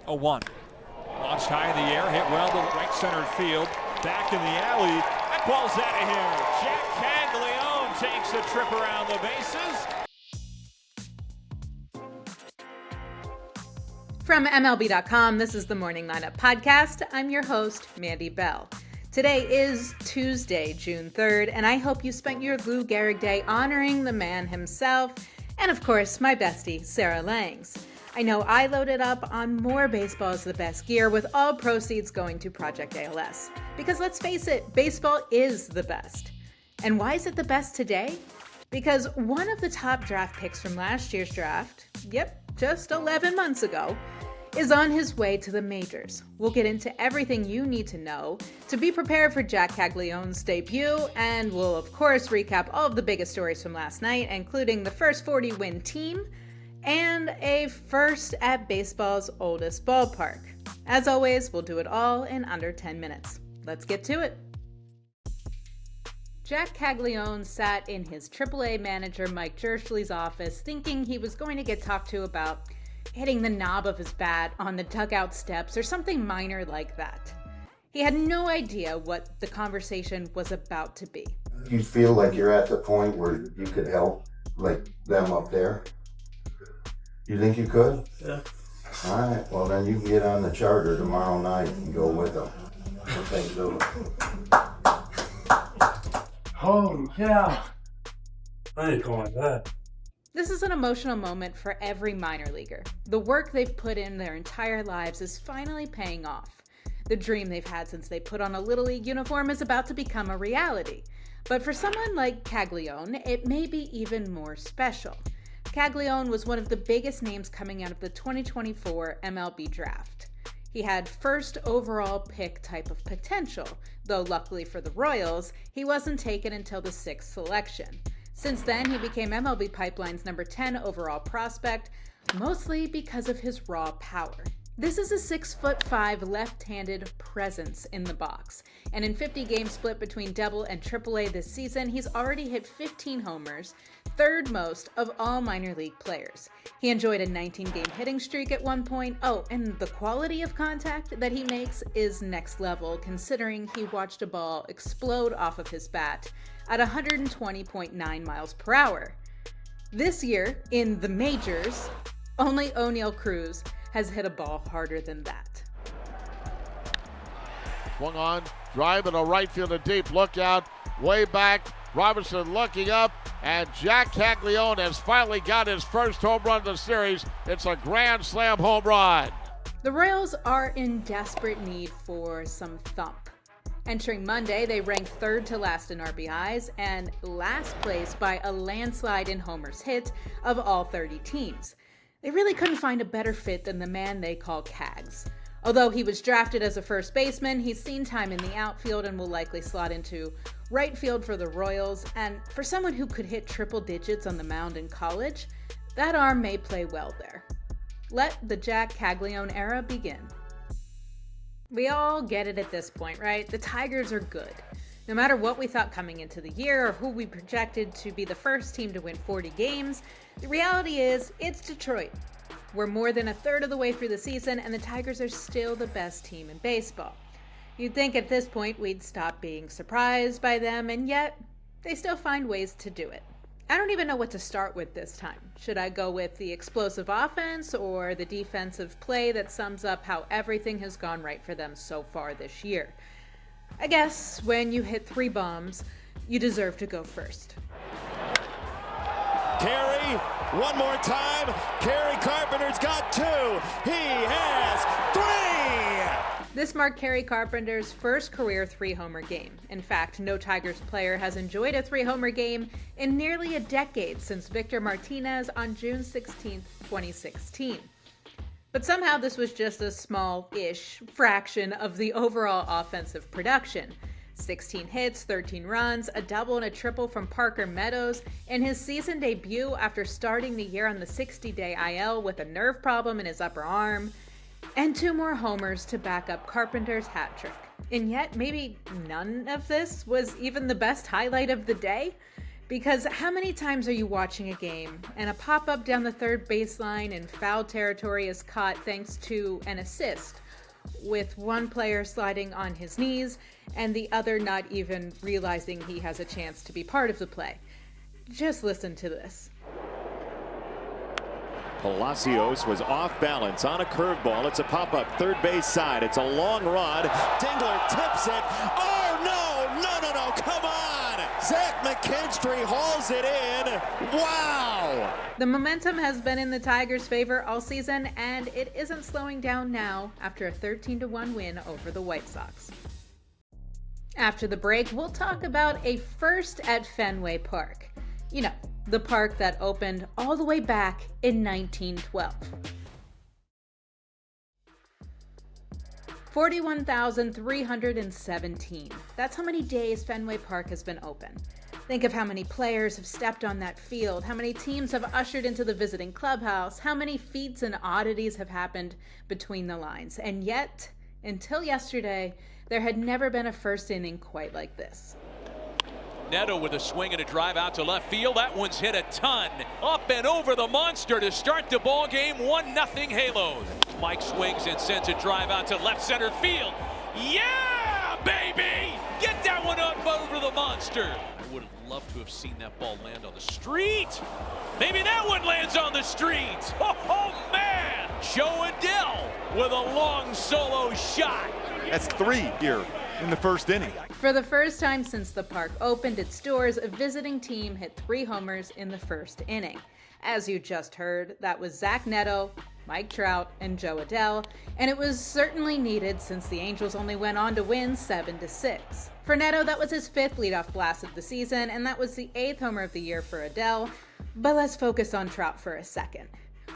0-1. Launched high in the air, hit well to right center field. Back in the alley. That ball's out of here. Jac Caglianone takes a trip around the bases. From MLB.com, this is the Morning Lineup Podcast. I'm your host, Mandy Bell. Today is Tuesday, June 3rd, and I hope you spent your Lou Gehrig Day honoring the man himself, and of course, my bestie, Sarah Langs. I know I loaded up on more Baseball is the Best gear with all proceeds going to Project ALS. Because let's face it, baseball is the best. And why is it the best today? Because one of the top draft picks from last year's draft, just 11 months ago, is on his way to the majors. We'll get into everything you need to know to be prepared for Jac Caglianone's debut, and we'll of course recap all of the biggest stories from last night, including the first 40-win team and a first at baseball's oldest ballpark. As always, we'll do it all in under 10 minutes. Let's get to it. Jac Caglianone sat in his AAA manager Mike Jirschle's office thinking he was going to get talked to about hitting the knob of his bat on the dugout steps or something minor like that. He had no idea what the conversation was about to be. You feel like you're at the point where you could help, like them up there? You think you could? Yeah. All right, well then you can get on the charter tomorrow night and go with them. What they do. Holy cow. I ain't going that. This is an emotional moment for every minor leaguer. The work they've put in their entire lives is finally paying off. The dream they've had since they put on a Little League uniform is about to become a reality. But for someone like Caglianone, it may be even more special. Caglianone was one of the biggest names coming out of the 2024 MLB draft. He had first overall pick type of potential, though luckily for the Royals, he wasn't taken until the 6th selection. Since then, he became MLB Pipeline's number 10 overall prospect, mostly because of his raw power. This is a 6'5" left-handed presence in the box, and in 50 games split between Double and AAA this season, he's already hit 15 homers, third most of all minor league players. He enjoyed a 19-game hitting streak at one point. Oh, and the quality of contact that he makes is next level, considering he watched a ball explode off of his bat at 120.9 miles per hour. This year, in the majors, only O'Neal Cruz has hit a ball harder than that. Swung on, drive in a right field and deep, look out, way back, Robinson looking up, and Jac Caglianone has finally got his first home run of the series. It's a grand slam home run. The Royals are in desperate need for some thump. Entering Monday, they ranked third to last in RBIs and last place by a landslide in homers hit of all 30 teams. They really couldn't find a better fit than the man they call Cags. Although he was drafted as a first baseman, he's seen time in the outfield and will likely slot into right field for the Royals. And for someone who could hit triple digits on the mound in college, that arm may play well there. Let the Jac Caglianone era begin. We all get it at this point, right? The Tigers are good. No matter what we thought coming into the year or who we projected to be the first team to win 40 games, the reality is it's Detroit. We're more than a third of the way through the season, and the Tigers are still the best team in baseball. You'd think at this point we'd stop being surprised by them, and yet they still find ways to do it. I don't even know what to start with this time. Should I go with the explosive offense or the defensive play that sums up how everything has gone right for them so far this year? I guess when you hit 3 bombs, you deserve to go first. Carey, one more time. Carey Carpenter's got 2. He has 3. This marked Carey Carpenter's first career 3-homer game. In fact, no Tigers player has enjoyed a 3-homer game in nearly a decade since Victor Martinez on June 16, 2016. But somehow this was just a small-ish fraction of the overall offensive production. 16 hits, 13 runs, a double and a triple from Parker Meadows in his season debut after starting the year on the 60-day IL with a nerve problem in his upper arm, and 2 more homers to back up Carpenter's hat trick. And yet, maybe none of this was even the best highlight of the day. Because how many times are you watching a game and a pop-up down the third baseline in foul territory is caught thanks to an assist, with one player sliding on his knees and the other not even realizing he has a chance to be part of the play? Just listen to this. Palacios was off balance on a curveball. It's a pop-up third base side. It's a long rod. Dingler tips it. Oh, no, come on! Zach McKinstry hauls it in. Wow! The momentum has been in the Tigers' favor all season, and it isn't slowing down now after a 13-1 win over the White Sox. After the break, we'll talk about a first at Fenway Park. You know, the park that opened all the way back in 1912. 41,317. That's how many days Fenway Park has been open. Think of how many players have stepped on that field, how many teams have ushered into the visiting clubhouse, how many feats and oddities have happened between the lines. And yet, until yesterday, there had never been a first inning quite like this. Neto with a swing and a drive out to left field. That one's hit a ton. Up and over the monster to start the ball game. 1-0 Halos. Mike swings and sends a drive out to left center field. Yeah, baby! Get that one up over the monster. I would have loved to have seen that ball land on the street. Maybe that one lands on the street. Oh man! Joe Adele with a long solo shot. That's 3 here in the first inning. For the first time since the park opened its doors, a visiting team hit 3 homers in the first inning. As you just heard, that was Zach Neto, Mike Trout, and Joe Adele, and it was certainly needed since the Angels only went on to win 7-6. For Neto, that was his 5th leadoff blast of the season, and that was the 8th homer of the year for Adele. But let's focus on Trout for a second.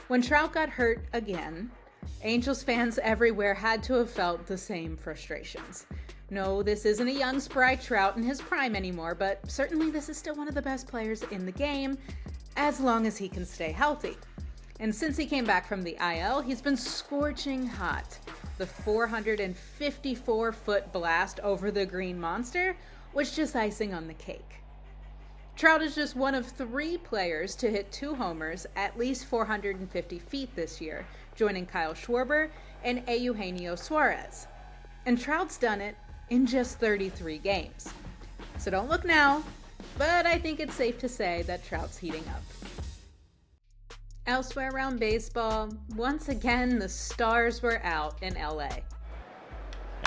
When Trout got hurt again, Angels fans everywhere had to have felt the same frustrations. No, this isn't a young, spry Trout in his prime anymore, but certainly this is still one of the best players in the game, as long as he can stay healthy. And since he came back from the IL, he's been scorching hot. The 454-foot blast over the Green Monster was just icing on the cake. Trout is just one of 3 players to hit 2 homers at least 450 feet this year, joining Kyle Schwarber and Eugenio Suarez. And Trout's done it in just 33 games. So don't look now, but I think it's safe to say that Trout's heating up. Elsewhere around baseball, once again the stars were out in LA.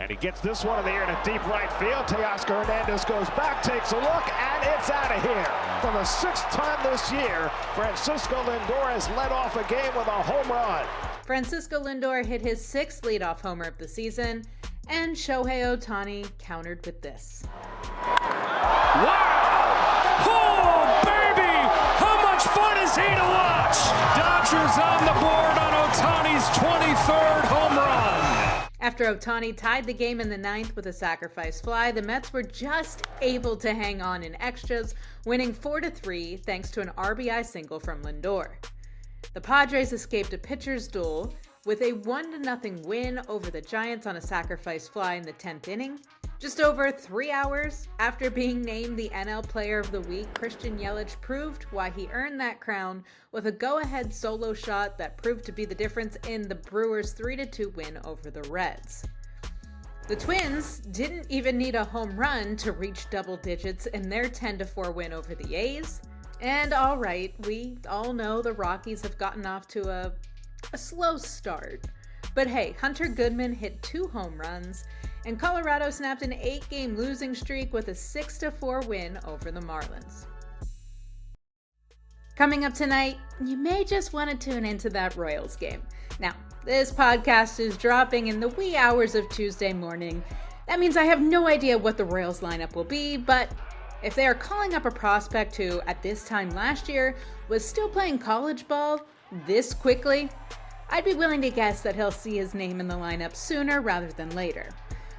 And he gets this one in the air to deep right field. Teoscar Hernandez goes back, takes a look, and it's out of here. For the 6th time this year, Francisco Lindor has led off a game with a home run. Francisco Lindor hit his 6th leadoff homer of the season, and Shohei Ohtani countered with this. Wow! Oh, baby! How much fun is he to watch? Dodgers on the board on Ohtani's 23rd home run. After Ohtani tied the game in the 9th with a sacrifice fly, the Mets were just able to hang on in extras, winning 4-3 thanks to an RBI single from Lindor. The Padres escaped a pitcher's duel with a 1-0 win over the Giants on a sacrifice fly in the 10th inning. Just over 3 hours after being named the NL Player of the Week, Christian Yelich proved why he earned that crown with a go-ahead solo shot that proved to be the difference in the Brewers' 3-2 win over the Reds. The Twins didn't even need a home run to reach double digits in their 10-4 win over the A's. And all right, we all know the Rockies have gotten off to a slow start. But hey, Hunter Goodman hit 2 home runs, and Colorado snapped an 8-game losing streak with a 6-4 win over the Marlins. Coming up tonight, you may just want to tune into that Royals game. Now, this podcast is dropping in the wee hours of Tuesday morning. That means I have no idea what the Royals lineup will be, but if they are calling up a prospect who, at this time last year, was still playing college ball this quickly, I'd be willing to guess that he'll see his name in the lineup sooner rather than later.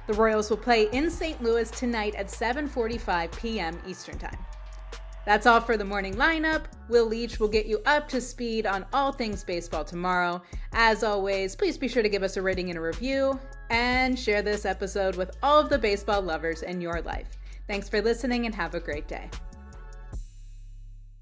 The Royals will play in St. Louis tonight at 7:45 p.m. Eastern Time. That's all for the morning lineup. Will Leach will get you up to speed on all things baseball tomorrow. As always, please be sure to give us a rating and a review, and share this episode with all of the baseball lovers in your life. Thanks for listening and have a great day.